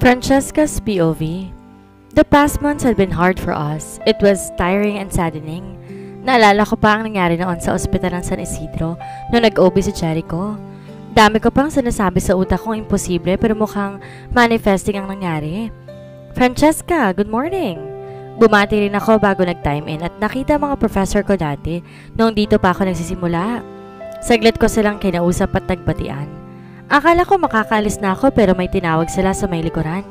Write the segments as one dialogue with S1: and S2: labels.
S1: Francesca's POV. The past months had been hard for us. It was tiring and saddening. Naalala ko pa ang nangyari noon sa ospital ng San Isidro noong nag-OB si Jericho. Dami ko pang sinasabi sa utak kong imposible pero mukhang manifesting ang nangyari. Francesca, good morning! Bumati rin ako bago nag-time in at nakita mga professor ko dati noong dito pa ako nagsisimula. Saglit ko silang kinausap at nagbatian. Akala ko makakaalis na ako pero may tinawag sila sa may likuran.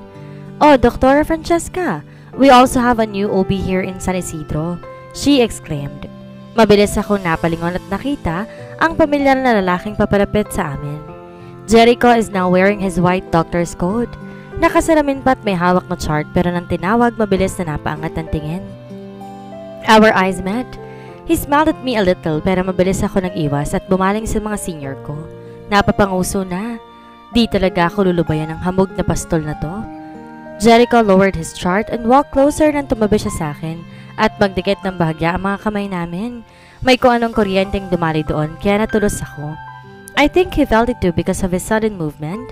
S1: Oh, Dr. Francesca, we also have a new OB here in San Isidro, she exclaimed. Mabilis akong napalingon at nakita ang pamilyar na lalaking papalapit sa amin. Jericho is now wearing his white doctor's coat. Nakasalamin pa't may hawak na chart pero nang tinawag mabilis na napaangat ang tingin. Our eyes met. He smiled at me a little pero mabilis ako nag-iwas at bumaling sa mga senior ko. Napapanguso na. Di talaga ako lulubayan ng hamog na pastol na to. Jericho lowered his chart and walked closer nang tumabi siya sa akin at magdikit ng bahagya ang mga kamay namin. May kung anong kuryenteng dumali doon kaya natulos ako. I think he felt it too because of his sudden movement.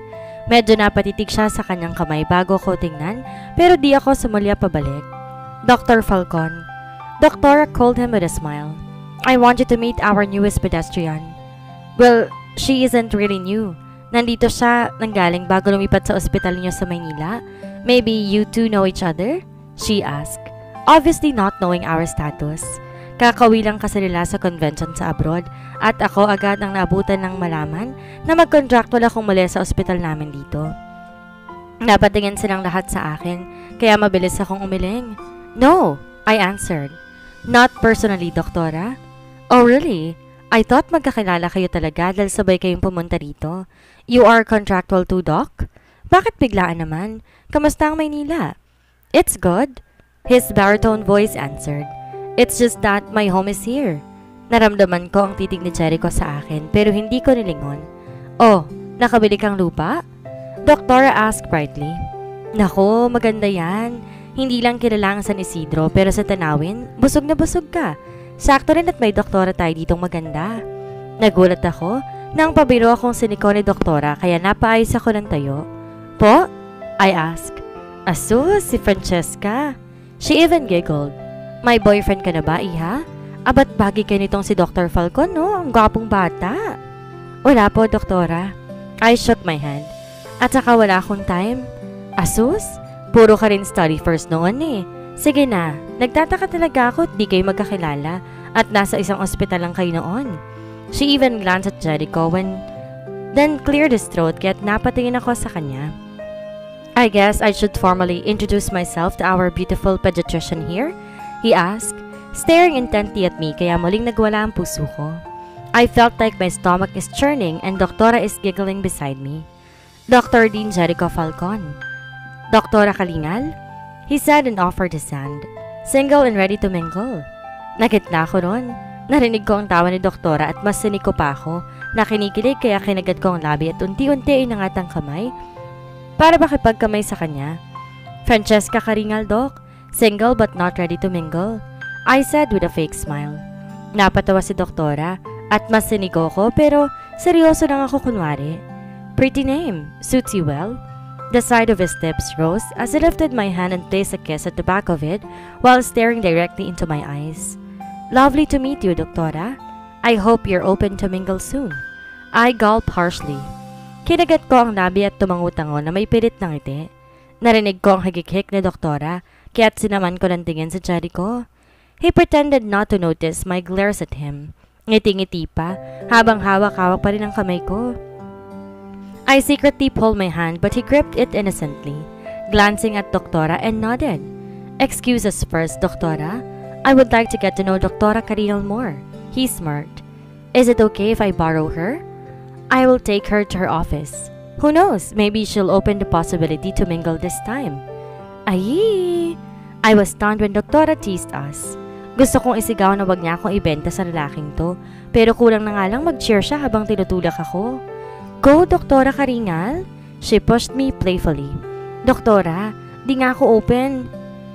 S1: Medyo napatitig siya sa kanyang kamay bago ko tingnan pero di ako sumulya pabalik. Dr. Falcon. Doktora called him with a smile. I want you to meet our newest pedestrian. Well, she isn't really new. Nandito siya nanggaling bago lumipat sa ospital niyo sa Maynila. Maybe you two know each other? She asked, obviously not knowing our status. Kakawi lang kasi nila sa convention sa abroad at ako agad ang naabutan ng malaman na mag-contractual akong muli sa ospital namin dito. Napatingin silang lahat sa akin kaya mabilis akong umiling. No, I answered. Not personally, doktora. Oh really? I thought magkakilala kayo talaga dahil sabay kayong pumunta dito. You are contractual too, Doc? Bakit biglaan naman? Kamusta ang Maynila? It's good. His baritone voice answered. It's just that my home is here. Naramdaman ko ang titig ni Jericho sa akin pero hindi ko nilingon. Oh, nakabili kang lupa? Doktora asked brightly. Nako, maganda yan. Hindi lang kilala ang San Isidro pero sa tanawin, busog na busog ka. Sakto rin at may doktora tayo ditong maganda. Nagulat ako nang pabiro akong siniko ni doktora kaya napaayos ako ng tayo. Po? I asked. Asus, si Francesca. She even giggled. May boyfriend ka na ba, iha? Abat bagay kayo nitong si Dr. Falcon, no? Ang gwapong bata. Wala po, doktora. I shook my head. At saka wala akong time. Asus? Puro ka rin study first noon eh. Sige na, nagtataka talaga ako at di kayo magkakilala at nasa isang ospital lang kayo noon. She even glanced at Jericho then cleared his throat kaya't napatingin ako sa kanya. I guess I should formally introduce myself to our beautiful pediatrician here, he asked, staring intently at me kaya muling nagwala ang puso ko. I felt like my stomach is churning and Doktora is giggling beside me. Dr. Dean Jericho Falcon. Doktora Kalingal? He said and offered his hand. Single and ready to mingle. Nagitna ako ron. Narinig ko ang tawa ni Doktora at mas sinig ko pa ako. Nakinikilig kaya kinagat ko ang labi at unti-unti ay nangat ang kamay para makipagkamay sa kanya. Francesca Karingal, Doc. Single but not ready to mingle. I said with a fake smile. Napatawa si Doktora at mas sinig ko pero seryoso lang ako kunwari. Pretty name. Suits you well. The side of his lips rose as he lifted my hand and placed a kiss at the back of it while staring directly into my eyes. Lovely to meet you, Doktora. I hope you're open to mingle soon. I gulped harshly. Kinagat ko ang labi at tumangutango na may pilit ng ngiti. Narinig ko ang hagik-hik ni Doktora kaya't sinaman ko ng tingin sa Jericho. He pretended not to notice my glares at him. Ngiti-ngiti pa habang hawak-hawak pa rin ang kamay ko. I secretly pulled my hand but he gripped it innocently, glancing at Doktora and nodded. Excuse us first, Doktora. I would like to get to know Doktora Karingal more. He smirked. Is it okay if I borrow her? I will take her to her office. Who knows, maybe she'll open the possibility to mingle this time. Ay! I was stunned when Doktora teased us. Gusto kong isigaw na wag niya akong ibenta sa lalaking to, pero kulang na nga lang mag-cheer siya habang tinutulak ako. Go, Doktora Karingal? She pushed me playfully. Doktora, di nga ako open.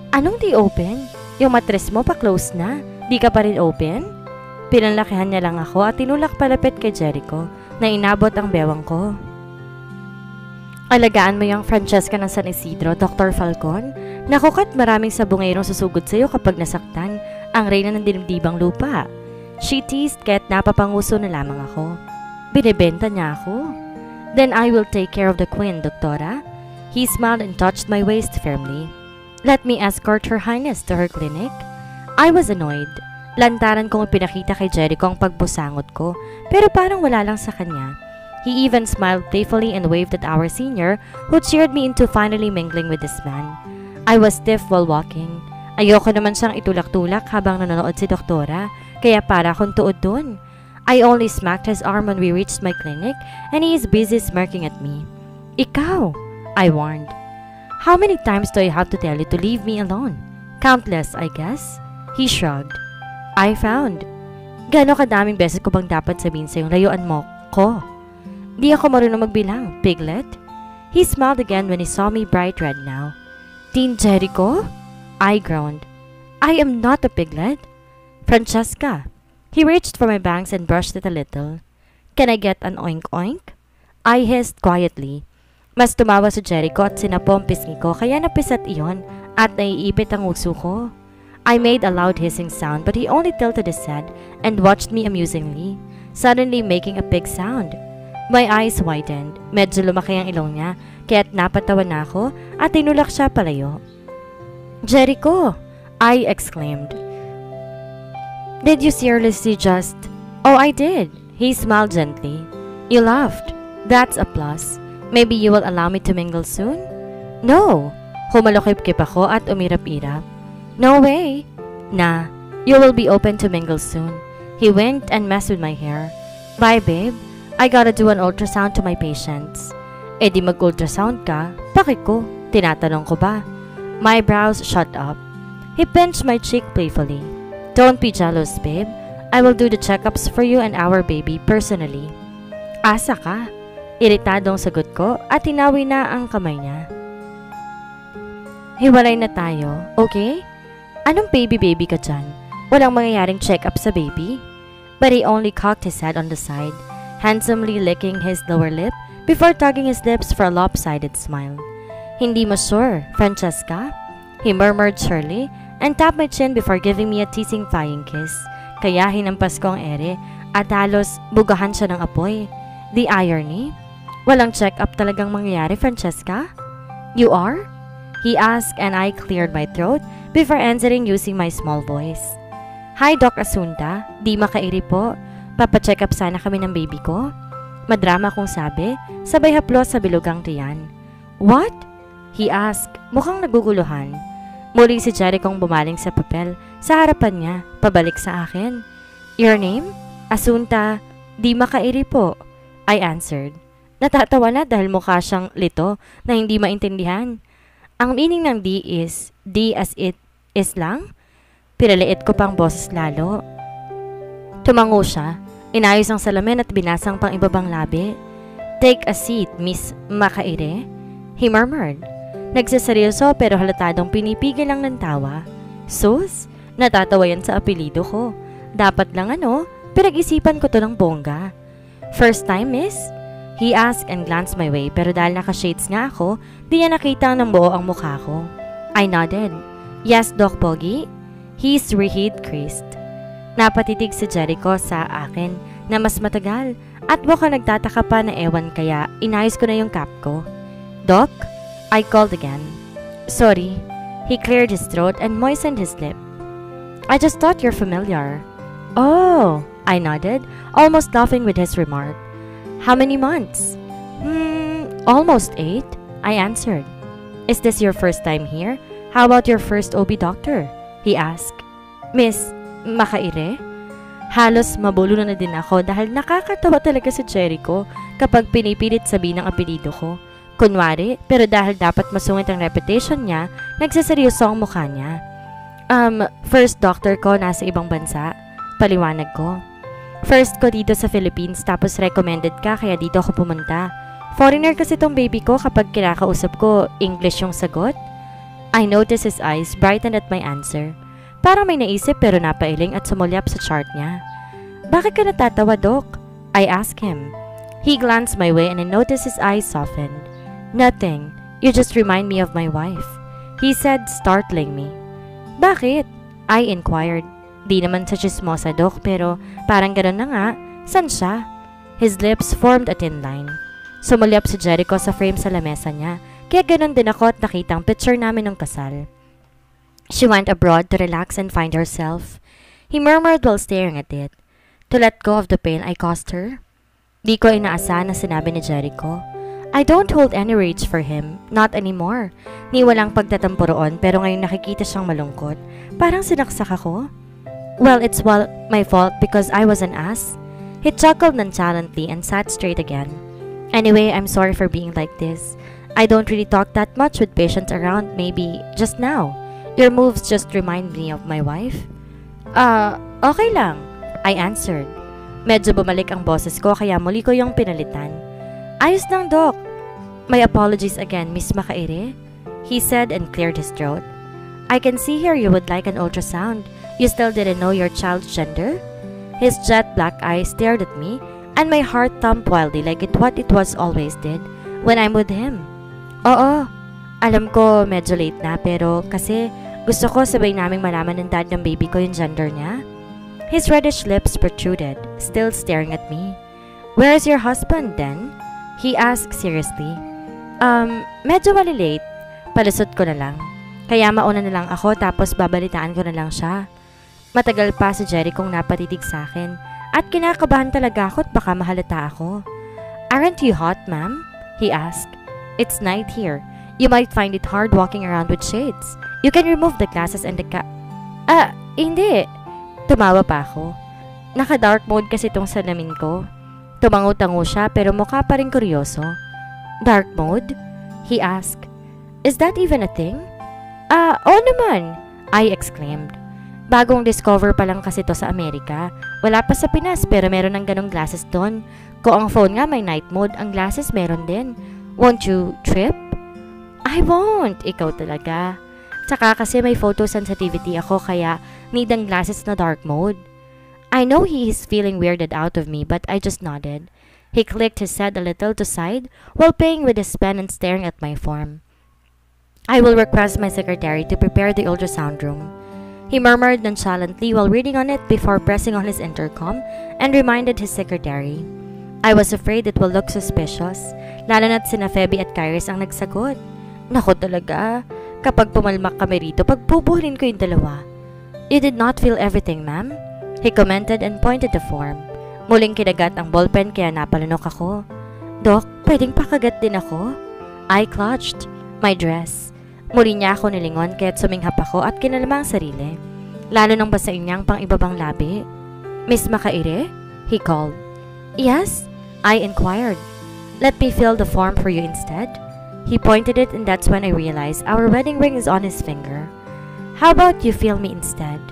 S1: Anong di open? Yung matres mo pa-close na. Di ka pa rin open? Pinanlakihan niya lang ako at tinulak palapit kay Jericho na inabot ang bewang ko. Alagaan mo yung Francesca ng San Isidro, Dr. Falcon. Nakukat maraming sabungerong susugod sa'yo kapag nasaktan ang reyna ng dinibdibang lupa. She teased kaya't napapanguso na lamang ako. Binibenta niya ako. Then I will take care of the queen, Doktora. He smiled and touched my waist firmly. Let me escort Her Highness to her clinic. I was annoyed. Lantaran kong pinakita kay Jericho ang pagbusangot ko, pero parang wala lang sa kanya. He even smiled playfully and waved at our senior, who cheered me into finally mingling with this man. I was stiff while walking. Ayoko naman siyang itulak-tulak habang nanonood si Doktora, kaya para akong tuod dun. I only smacked his arm when we reached my clinic, and he is busy smirking at me. Ikaw, I warned. How many times do I have to tell you to leave me alone? Countless, I guess. He shrugged. I found. Gano'ng kadaming beses ko bang dapat sabihin sa'yo, layuan mo ko? Di ako marunong magbilang, piglet. He smiled again when he saw me bright red now. Teen Jericho? I groaned. I am not a piglet. Francesca. He reached for my bangs and brushed it a little. Can I get an oink-oink? I hissed quietly. Mas tumawa si Jericho at sinapo ang pisngi ko kaya napisat iyon at naiipit ang uso ko. I made a loud hissing sound but he only tilted his head and watched me amusingly, suddenly making a big sound. My eyes widened. Medyo lumaki ang ilong niya, kaya't napatawa na ako at tinulak siya palayo. Jericho! I exclaimed. Did you seriously just... Oh, I did. He smiled gently. You laughed. That's a plus. Maybe you will allow me to mingle soon? No. Humalokip-kip ako at umirap-irap. No way. Nah. You will be open to mingle soon. He winked and messed with my hair. Bye, babe. I gotta do an ultrasound to my patients. Eh di mag-ultrasound ka? Bakit ko? Tinatanong ko ba? My brows shot up. He pinched my cheek playfully. Don't be jealous, babe. I will do the checkups for you and our baby personally. Asa ka? Iritadong sagot ko at tinawi na ang kamay niya. Hiwalay na tayo, okay? Anong baby-baby ka dyan? Walang mangyayaring check-up sa baby? But he only cocked his head on the side, handsomely licking his lower lip before tugging his lips for a lopsided smile. Hindi mo sure, Francesca? He murmured surely and tapped my chin before giving me a teasing flying kiss. Kaya hinampas ko ang ere at halos bugahan siya ng apoy. The irony? Walang check-up talagang mangyayari, Francesca? You are? He asked and I cleared my throat before answering using my small voice. Hi, Doc Asunta. Di makairi po. Papacheck up sana kami ng baby ko. Madrama kong sabi, sabay haplos sa bilugang tiyan. What? He asked, mukhang naguguluhan. Muli si Jericho bumaling sa papel sa harapan niya, pabalik sa akin. Your name? Asunta, di makairi po. I answered. Natatawa na dahil mukha siyang lito na hindi maintindihan. Ang meaning ng D is, D as it is lang? Pinaliit ko pang boses lalo. Tumango siya. Inayos ang salamin at binasang pang ibabang labi. Take a seat, Miss Makaire. He murmured. Nagsaseryoso pero halatadong pinipigil lang ng tawa. Sus, natatawa yan sa apelido ko. Dapat lang pinag-isipan ko to ng bongga. First time, miss? He asked and glanced my way pero dahil naka-shades nga ako, di niya nakita ng buo ang mukha ko. I nodded. Yes, Doc Pogi. His reheat creased. Napatitig si Jericho sa akin na mas matagal at mukhang nagtataka pa na ewan kaya inayos ko na yung cap ko. Doc? I called again. Sorry. He cleared his throat and moistened his lip. I just thought you're familiar. Oh, I nodded, almost laughing with his remark. How many months? Almost 8, I answered. Is this your first time here? How about your first OB doctor? He asked. Miss Makaire? Halos mabulunan na din ako dahil nakakatawa talaga si Jericho kapag pinipilit sabihin ang apelido ko. Kunwari, pero dahil dapat masungit ang reputation niya, nagsaseryoso ang mukha niya. First doctor ko nasa ibang bansa. Paliwanag ko. First ko dito sa Philippines tapos recommended ka kaya dito ako pumunta. Foreigner kasi tong baby ko kapag kinakausap ko, English yung sagot. I noticed his eyes brightened at my answer. Parang may naisip pero napailing at sumulyap sa chart niya. Bakit ka natatawa, Doc? I asked him. He glanced my way and I noticed his eyes softened. Nothing. You just remind me of my wife, he said, startling me. Bakit? I inquired. Di naman sa chismosa, Dok, pero parang ganun na nga. San siya? His lips formed a thin line. Sumulyap si Jericho sa frame sa lamesa niya, kaya ganun din ako at nakitang picture namin ng kasal. She went abroad to relax and find herself, he murmured while staring at it. To let go of the pain I caused her? Di ko inaasahan na sinabi ni Jericho. I don't hold any rage for him, not anymore. Ni walang pagtatampo roon pero ngayon nakikita siyang malungkot. Parang sinaksak ako. Well, it's my fault because I was an ass. He chuckled nonchalantly and sat straight again. Anyway, I'm sorry for being like this. I don't really talk that much with patients around, maybe just now. Your moves just remind me of my wife. Okay lang, I answered. Medyo bumalik ang boses ko kaya muli ko yung pinalitan. Ayos lang, Doc. My apologies again, Miss Makaire, he said and cleared his throat. I can see here you would like an ultrasound. You still didn't know your child's gender? His jet black eyes stared at me, and my heart thumped wildly like what it was always did when I'm with him. Oo, alam ko medyo late na pero kasi gusto ko sabay naming malaman ng dad ng baby ko yung gender niya. His reddish lips protruded, still staring at me. Where is your husband then? He asked seriously. Medyo malilate. Palusot ko na lang. Kaya mauna na lang ako tapos babalitaan ko na lang siya. Matagal pa si Jerry kong napatitig sa akin at kinakabahan talaga ako at baka mahalata ako. Aren't you hot, ma'am? He asked. It's night here. You might find it hard walking around with shades. You can remove the glasses and the hindi. Tumawa pa ako. Naka-dark mode kasi itong salamin ko. Tumango-tango siya pero mukha pa rin kuryoso. Dark mode? He asked. Is that even a thing? Oo naman, I exclaimed. Bagong discover pa lang kasi to sa Amerika. Wala pa sa Pinas pero meron ng ganong glasses doon. Kung ang phone nga may night mode, ang glasses meron din. Won't you trip? I won't, ikaw talaga. Tsaka kasi may photosensitivity ako kaya need ang glasses na dark mode. I know he is feeling weirded out of me but I just nodded. He clicked his head a little to side while playing with his pen and staring at my form. I will request my secretary to prepare the ultrasound room. He murmured nonchalantly while reading on it before pressing on his intercom and reminded his secretary. I was afraid it will look suspicious, lalo na't sina Feby at Kairis ang nagsagot. Nako talaga, kapag pumalmak kami rito, pagpubuhin ko yung dalawa. You did not feel everything, ma'am? He commented and pointed the form. Muling kinagat ang ballpen kaya napalunok ako. Doc, pwedeng pakagat din ako? I clutched my dress. Muli niya ako nilingon kaya't suminghap ako at kinalamang sarili. Lalo nang basain niyang pang ibabang labi. Miss Makaire? He called. Yes? I inquired. Let me fill the form for you instead. He pointed it and that's when I realized our wedding ring is on his finger. How about you fill me instead?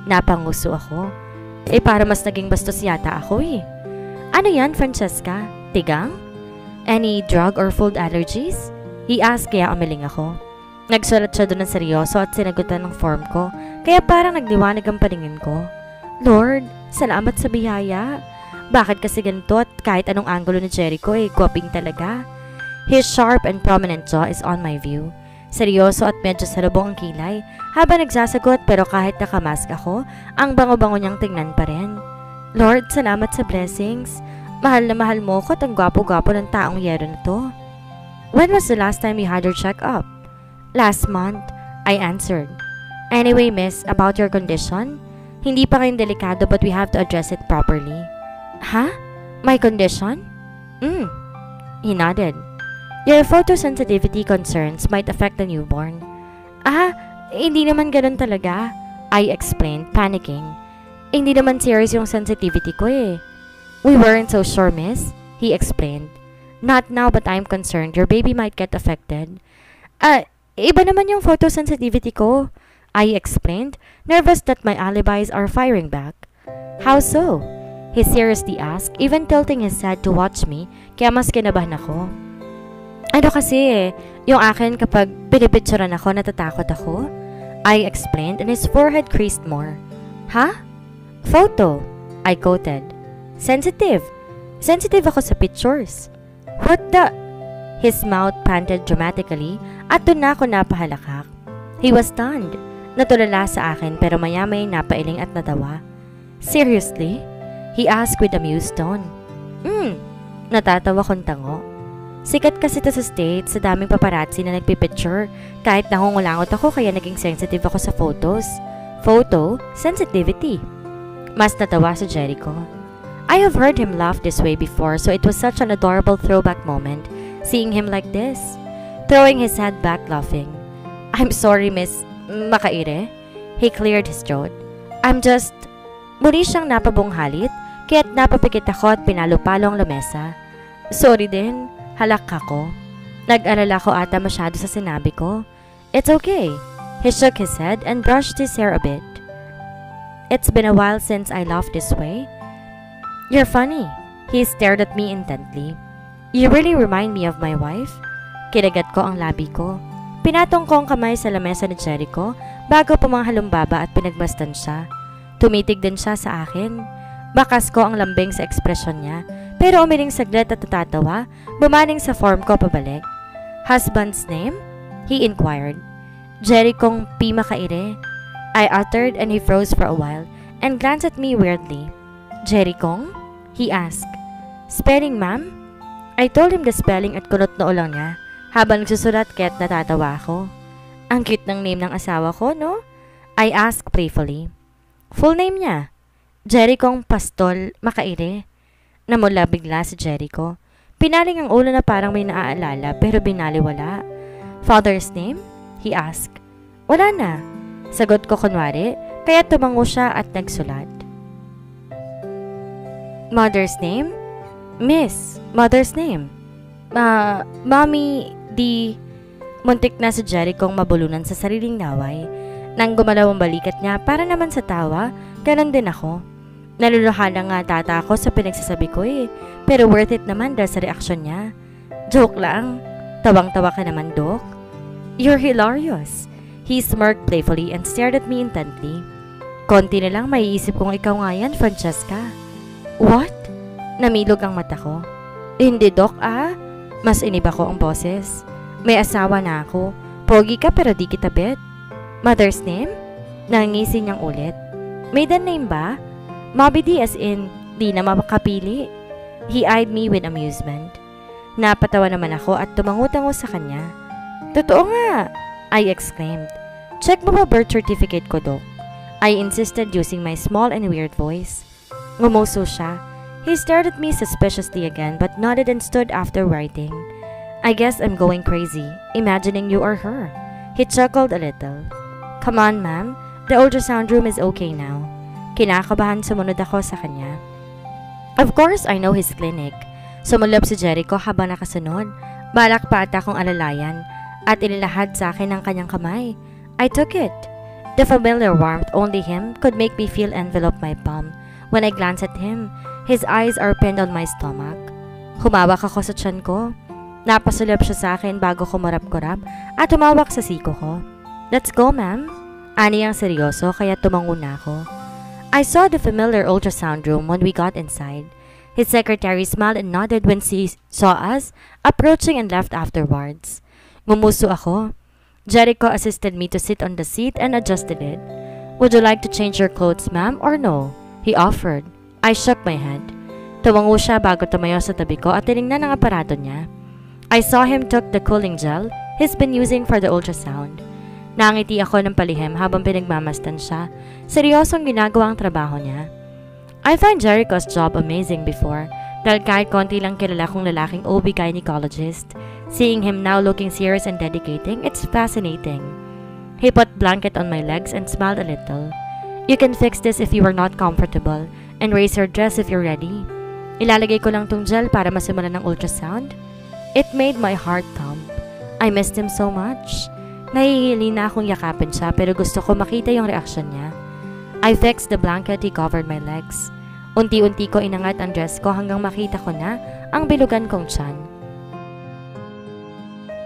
S1: Napanguso ako. Para mas naging bastos yata ako eh. Ano yan, Francesca? Tigang? Any drug or food allergies? He asked kaya umiling ako. Nagsulat siya doon ng seryoso at sinagutan ng form ko, kaya parang nagliwanag ang paningin ko. Lord, salamat sa biyaya. Bakit kasi ganito at kahit anong anggulo ni Jericho guwaping talaga. His sharp and prominent jaw is on my view. Seryoso at medyo salubong ang kilay habang nagsasagot pero kahit nakamask ako, ang bango-bango niyang tingnan pa rin. Lord, salamat sa blessings. Mahal na mahal mo ko at ang gwapo-gwapo ng taong yero na to. When was the last time you had your check-up? Last month, I answered. Anyway, miss, about your condition? Hindi pa kayong delikado but we have to address it properly. Huh? My condition? He nodded. Your photosensitivity concerns might affect the newborn. Hindi naman ganun talaga, I explained, panicking. Hindi naman serious yung sensitivity ko eh. We weren't so sure, miss, he explained. Not now but I'm concerned your baby might get affected. Iba naman yung photosensitivity ko, I explained, nervous that my alibis are firing back. How so? He seriously asked, even tilting his head to watch me, kaya mas kinabahan ako. Ano kasi yung akin kapag pinipicturan ako, natatakot ako? I explained and his forehead creased more. Ha? Photo, I quoted. Sensitive. Sensitive ako sa pictures. What the? His mouth panted dramatically at doon na ako napahalakak. He was stunned. Natulala sa akin pero maya-may napailing at natawa. Seriously? He asked with amused tone. Natatawa kong tango. Sikat kasi ito sa States, sa daming paparazzi na nagpipicture. Kahit nangungulangot ako kaya naging sensitive ako sa photos. Photo sensitivity. Mas natawa si Jericho. I have heard him laugh this way before, so it was such an adorable throwback moment, seeing him like this, throwing his head back laughing. I'm sorry, Miss Makaire. He cleared his throat. I'm just... Muli siyang napabunghalit, kaya't napapikit ako at pinalo-palo ang lamesa. Sorry din, halak ako. Nag-alala ko ata masyado sa sinabi ko. It's okay. He shook his head and brushed his hair a bit. It's been a while since I laughed this way. You're funny. He stared at me intently. You really remind me of my wife. Kinagat ko ang labi ko. Pinatong ko ang kamay sa lamesa ni Jericho bago pumanghalumbaba at pinagmasdan siya. Tumitig din siya sa akin. Bakas ko ang lambing sa ekspresyon niya, pero umiling saglit at natatawa, bumaling sa form ko pabalik. Husband's name? He inquired. Jerichong P. Makaire. I uttered and he froze for a while and glanced at me weirdly. Jerichong? He asked. Spelling, ma'am? I told him the spelling at kunot noo lang niya habang nagsusulat kaya't natatawa ako. Ang cute ng name ng asawa ko, no? I asked playfully. Full name niya? Jerichong Pastol Makaire. Namula bigla si Jericho. Pinaling ang ulo na parang may naaalala pero binaliwala. Father's name? He asked. Wala na. Sagot ko kunwari, kaya tumango siya at nagsulat. Mother's name? Miss, mother's name. Mommy, Muntik na si Jerichong mabulunan sa sariling laway. Nang gumalaw ang balikat niya para naman sa tawa, ganun din ako. Naluluhala nga tata ako sa pinagsasabi ko pero worth it naman dahil sa reaksyon niya. Joke lang. Tawang-tawa ka naman, Doc. You're hilarious. He smirked playfully and stared at me intently. Konti na lang maiisip kong ikaw nga yan, Francesca. What? Namilog ang mata ko. Hindi, Doc, Mas iniba ko ang boses. May asawa na ako. Pogi ka pero di kita bet. Mother's name? Nangisi niyang ulit. Maiden name ba? Moby D as in, di na makapili. He eyed me with amusement. Napatawa naman ako at tumangutango sa kanya. Totoo nga! I exclaimed. Check mo ba birth certificate ko, Doc? I insisted using my small and weird voice. Ngumuso siya. He stared at me suspiciously again but nodded and stood after writing. I guess I'm going crazy, imagining you are her. He chuckled a little. Come on, ma'am. The ultrasound room is okay now. Kinakabahan sumunod ako sa kanya. Of course, I know his clinic. Sumulab si Jericho habang nakasunod. Balak pa ata akong alalayan at inilahad sa akin ang kanyang kamay. I took it. The familiar warmth only him could make me feel envelop my palm. When I glanced at him, his eyes are pinned on my stomach. Humawak ako sa tiyan ko. Napasulap siya sa akin bago kumarap-kurap at tumawak sa siko ko. Let's go, ma'am. Ani ang seryoso kaya tumango na ako. I saw the familiar ultrasound room when we got inside. His secretary smiled and nodded when she saw us approaching and left afterwards. Ngumuso ako. Jericho assisted me to sit on the seat and adjusted it. Would you like to change your clothes, ma'am, or no? He offered. I shook my head. Tumango siya bago tumayo sa tabi ko at tinignan ang aparato niya. I saw him took the cooling gel he's been using for the ultrasound. Nangiti ako ng palihim habang pinagmamasdan siya. Seryosong ginagawa ang trabaho niya. I find Jericho's job amazing before dahil kahit konti lang kilala kong lalaking OB-gynecologist. Seeing him now looking serious and dedicating, it's fascinating. He put blanket on my legs and smiled a little. You can fix this if you are not comfortable and raise your dress if you're ready. Ilalagay ko lang tong gel para masimulan ng ultrasound. It made my heart thump. I missed him so much. Nahihili na akong yakapin siya pero gusto ko makita yung reaksyon niya. I fixed the blanket he covered my legs. Unti-unti ko inangat ang dress ko hanggang makita ko na ang bilugan kong tiyan.